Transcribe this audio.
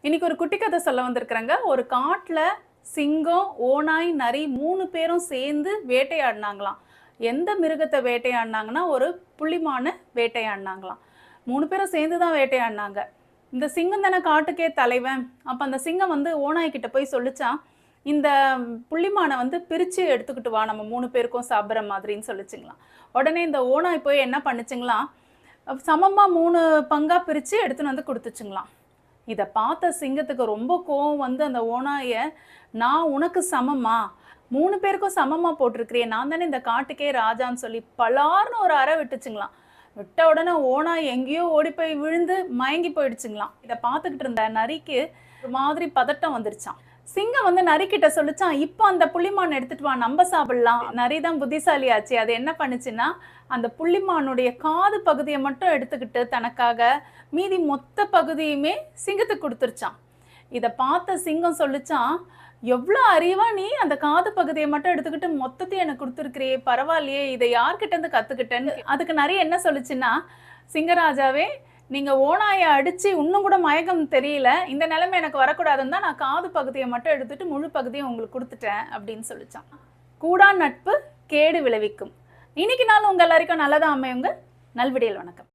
இன்னைக்கு ஒரு குட்டி கதை சொல்ல வந்திருக்கிறேங்க. ஒரு காட்டுல சிங்கம், ஓநாய், நரி 3 பேரும் சேர்ந்து வேட்டையாடினாங்களாம். எந்த மிருகத்தை வேட்டையாடினாங்கன்னா, ஒரு புள்ளிமானை வேட்டையாடினாங்களாம். 3 பேரும் சேர்ந்து தான் வேட்டையாடினாங்க. இந்த சிங்கம் தானே காட்டுக்கே தலைவன். அப்ப அந்த சிங்கம் வந்து ஓநாய் கிட்ட போய் சொல்லுச்சாம், இந்த புள்ளிமானை வந்து பிரிச்சு எடுத்துக்கிட்டு வா, நம்ம 3 பேருக்கும் சாப்பிட்ற மாதிரின்னு சொல்லிச்சுங்களாம். உடனே இந்த ஓநாய் போய் என்ன பண்ணுச்சுங்களாம், சமமா 3 பங்கா பிரிச்சு எடுத்துன்னு வந்து கொடுத்துச்சுங்களாம். இதை பார்த்த சிங்கத்துக்கு ரொம்ப கோவம் வந்து அந்த ஓநாய, நான் உனக்கு சமமா, 3 பேருக்கும் சமமா போட்டிருக்கிறியே, நான் தானே இந்த காட்டுக்கே ராஜான்னு சொல்லி பலார்னு ஒரு அறை விட்டுச்சுங்களாம். விட்ட உடனே ஓநாய் எங்கேயோ ஓடி போய் விழுந்து மயங்கி போயிடுச்சுங்களாம். இதை பார்த்துக்கிட்டு இருந்த நரிக்கு ஒரு மாதிரி பதட்டம் வந்துருச்சான். சிங்கம் வந்து நரிக்கிட்ட சொல்லிச்சான், இப்போ அந்த புள்ளிமான் எடுத்துட்டு வா, நம்ம சாப்பிடலாம். நரி தான் புத்திசாலி ஆச்சு. அது என்ன பண்ணுச்சுன்னா, அந்த புள்ளிமானுடைய காது பகுதியை மட்டும் எடுத்துக்கிட்டு தனக்காக மீதி மொத்த பகுதியுமே சிங்கத்துக்கு கொடுத்துருச்சான். இதை பார்த்த சிங்கம் சொல்லிச்சான், எவ்வளோ அறிவா நீ அந்த காது பகுதியை மட்டும் எடுத்துக்கிட்டு மொத்தத்தையும் எனக்கு கொடுத்துருக்கிறியே, பரவாயில்லையே, இதை யார்கிட்ட இருந்து கற்றுக்கிட்டேன்னு. அதுக்கு நிறைய என்ன சொல்லிச்சுன்னா, சிங்கராஜாவே, நீங்கள் ஓநாயை அடித்து இன்னும் கூட மயக்கம் தெரியல, இந்த நிலைமை எனக்கு வரக்கூடாதுன்னு தான் நான் காது பகுதியை மட்டும் எடுத்துகிட்டு முழு பகுதியை உங்களுக்கு கொடுத்துட்டேன் அப்படின்னு சொல்லிச்சான். கூடா நட்பு கேடு விளைவிக்கும். இன்னைக்கு நாள் உங்கள் எல்லாருக்கும் நல்லதாக அமையுங்க. நல்விடியல். வணக்கம்.